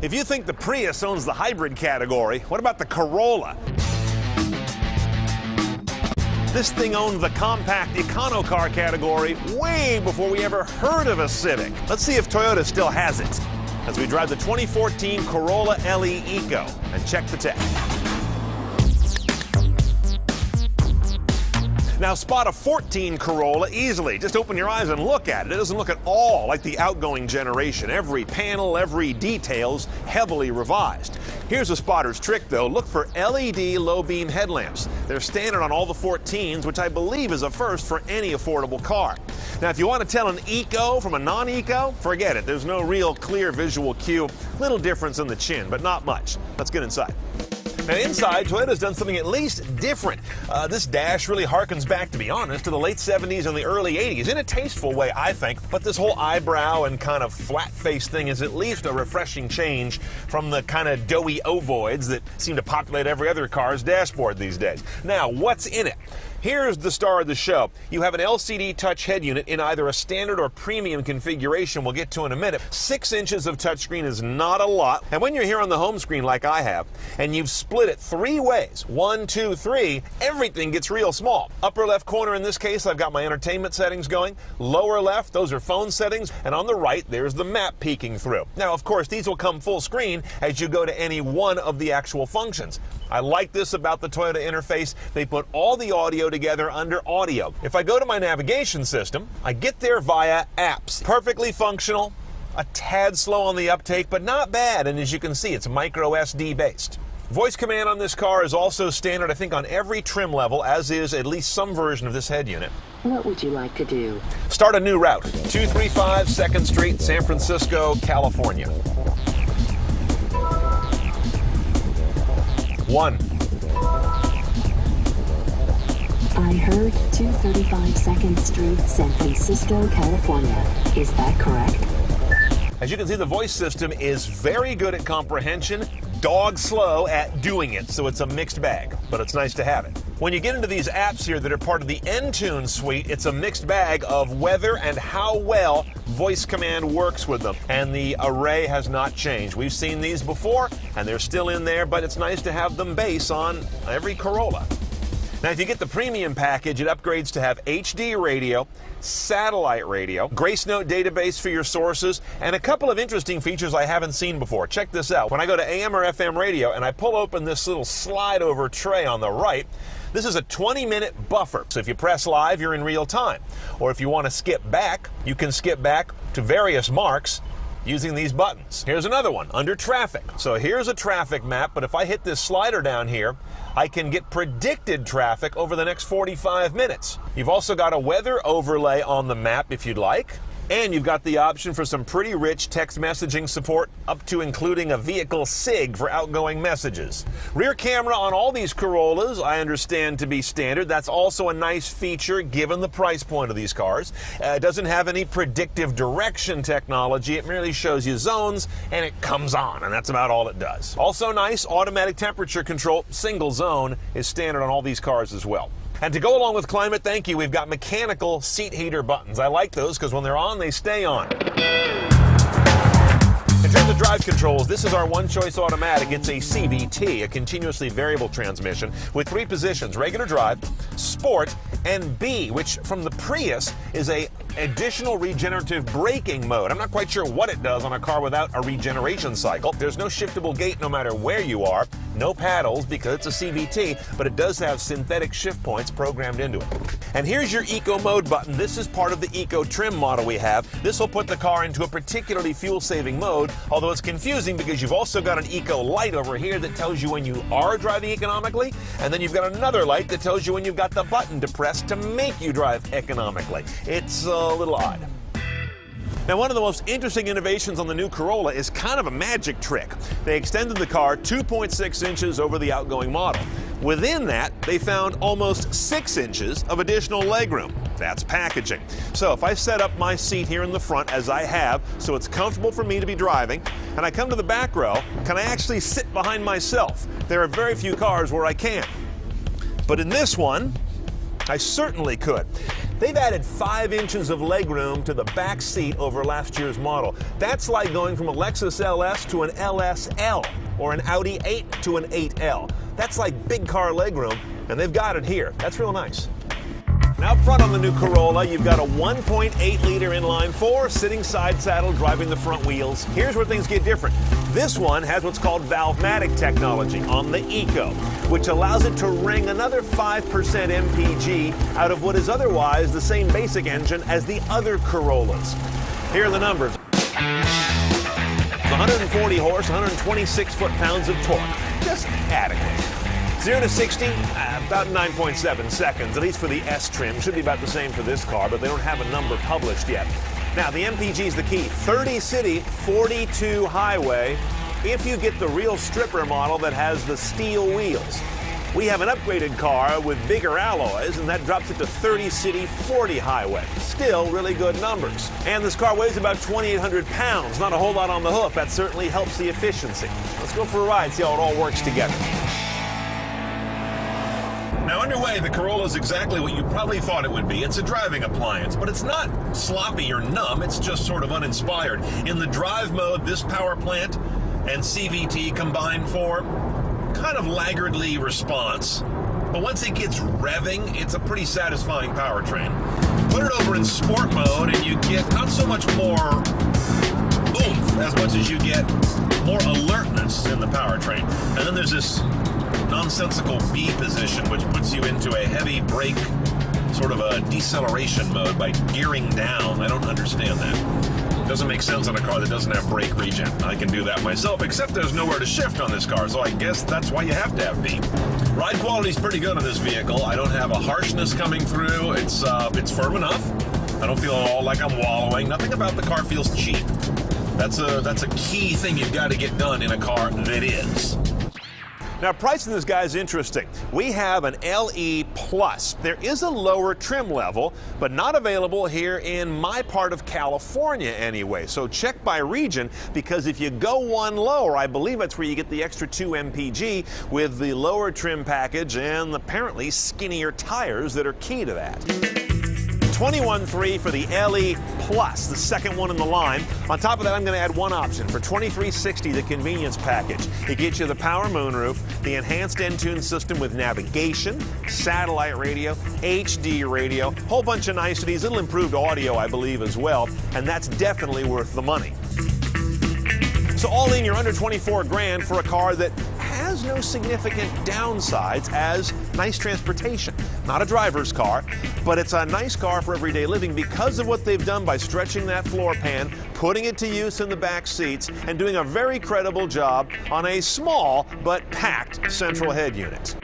If you think the Prius owns the hybrid category, what about the Corolla? This thing owned the compact econo car category way before we ever heard of a Civic. Let's see if Toyota still has it as we drive the 2014 Corolla LE Eco and check the tech. Now spot a 14 Corolla easily. Just open your eyes and look at it. It doesn't look at all like the outgoing generation. Every panel, every detail's heavily revised. Here's a spotter's trick though. Look for LED low beam headlamps. They're standard on all the 14s, which I believe is a first for any affordable car. Now if you want to tell an Eco from a non-Eco, forget it. There's no real clear visual cue. Little difference in the chin, but not much. Let's get inside. Now inside, Toyota's done something at least different. This dash really harkens back, to be honest, to the late 70s and the early 80s, in a tasteful way, I think. But this whole eyebrow and kind of flat face thing is at least a refreshing change from the kind of doughy ovoids that seem to populate every other car's dashboard these days. Now, what's in it? Here's the star of the show. You have an LCD touch head unit in either a standard or premium configuration we'll get to in a minute. 6 inches of touchscreen is not a lot. And when you're here on the home screen like I have, and you've split it 3 ways, 1, 2, 3, everything gets real small. Upper left corner in this case, I've got my entertainment settings going. Lower left, those are phone settings. And on the right, there's the map peeking through. Now, of course, these will come full screen as you go to any one of the actual functions. I like this about the Toyota interface. They put all the audio together under audio. If I go to my navigation system, I get there via apps. Perfectly functional, a tad slow on the uptake, but not bad. And as you can see, it's micro SD based. Voice command on this car is also standard, I think, on every trim level, as is at least some version of this head unit. What would you like to do? Start a new route. 235 2nd Street, San Francisco, California. 1. I heard 235 2nd Street, San Francisco, California. Is that correct? As you can see, the voice system is very good at comprehension, dog slow at doing it, so it's a mixed bag, but it's nice to have it. When you get into these apps here that are part of the Entune suite, it's a mixed bag of whether and how well voice command works with them. And the array has not changed. We've seen these before, and they're still in there, but it's nice to have them base on every Corolla. Now, if you get the premium package, it upgrades to have HD radio, satellite radio, Grace Note database for your sources, and a couple of interesting features I haven't seen before. Check this out. When I go to AM or FM radio and I pull open this little slide-over tray on the right, this is a 20-minute buffer. So if you press live, you're in real time. Or if you want to skip back, you can skip back to various marks using these buttons. Here's another one, under traffic. So here's a traffic map, but if I hit this slider down here, I can get predicted traffic over the next 45 minutes. You've also got a weather overlay on the map if you'd like. And you've got the option for some pretty rich text messaging support, up to including a vehicle SIG for outgoing messages. Rear camera on all these Corollas, I understand to be standard. That's also a nice feature given the price point of these cars. It doesn't have any predictive direction technology. It merely shows you zones and it comes on, and that's about all it does. Also nice, automatic temperature control, single zone, is standard on all these cars as well. And to go along with climate, thank you, we've got mechanical seat heater buttons. I like those because when they're on, they stay on. In terms of drive controls, this is our one-choice automatic. It's a CVT, a continuously variable transmission, with 3 positions: regular drive, sport, and B, which from the Prius is a additional regenerative braking mode. I'm not quite sure what it does on a car without a regeneration cycle. There's no shiftable gate no matter where you are, no paddles because it's a CVT, but it does have synthetic shift points programmed into it. And here's your Eco Mode button. This is part of the Eco trim model we have. This will put the car into a particularly fuel-saving mode, although it's confusing because you've also got an Eco light over here that tells you when you are driving economically, and then you've got another light that tells you when you've got the button to press to make you drive economically. It's a little odd. Now, one of the most interesting innovations on the new Corolla is kind of a magic trick. They extended the car 2.6 inches over the outgoing model. Within that, they found almost 6 inches of additional legroom. That's packaging. So if I set up my seat here in the front, as I have, so it's comfortable for me to be driving, and I come to the back row, can I actually sit behind myself? There are very few cars where I can. But in this one, I certainly could. They've added 5 inches of legroom to the back seat over last year's model. That's like going from a Lexus LS to an LSL or an Audi 8 to an 8L. That's like big car legroom, and they've got it here. That's real nice. Now up front on the new Corolla, you've got a 1.8-liter inline-4 sitting side saddle driving the front wheels. Here's where things get different. This one has what's called Valvematic technology on the Eco, which allows it to wring another 5% MPG out of what is otherwise the same basic engine as the other Corollas. Here are the numbers. 140 horse, 126 foot-pounds of torque. Just adequate. 0 to 60, about 9.7 seconds, at least for the S trim. Should be about the same for this car, but they don't have a number published yet. Now, the MPG is the key. 30 city, 42 highway, if you get the real stripper model that has the steel wheels. We have an upgraded car with bigger alloys, and that drops it to 30 city, 40 highway. Still really good numbers. And this car weighs about 2,800 pounds. Not a whole lot on the hoof. That certainly helps the efficiency. Let's go for a ride, see how it all works together. Now underway, the Corolla is exactly what you probably thought it would be. It's a driving appliance, but it's not sloppy or numb. It's just sort of uninspired. In the drive mode, this power plant and CVT combined for kind of laggardly response. But once it gets revving, it's a pretty satisfying powertrain. Put it over in sport mode and you get not so much more oomph as much as you get more alertness in the powertrain. And then there's this nonsensical B position, which puts you into a heavy brake, sort of a deceleration mode by gearing down. I don't understand that. Doesn't make sense on a car that doesn't have brake regen. I can do that myself, except there's nowhere to shift on this car, so I guess that's why you have to have B. Ride quality is pretty good on this vehicle. I don't have a harshness coming through. It's firm enough. I don't feel at all like I'm wallowing. Nothing about the car feels cheap. That's a key thing you've got to get done in a car that is. Now, pricing this guy is interesting. We have an LE Plus. There is a lower trim level, but not available here in my part of California anyway. So check by region, because if you go one lower, I believe that's where you get the extra 2 MPG with the lower trim package and apparently skinnier tires that are key to that. $21,300 for the LE Plus, the second one in the line. On top of that, I'm going to add one option for $23,600, the convenience package. It gets you the power moonroof, the enhanced Entune system with navigation, satellite radio, HD radio, whole bunch of niceties, little improved audio, I believe, as well, and that's definitely worth the money. So all in, you're under $24,000 for a car that has no significant downsides as nice transportation. Not a driver's car, but it's a nice car for everyday living because of what they've done by stretching that floor pan, putting it to use in the back seats, and doing a very credible job on a small but packed central head unit.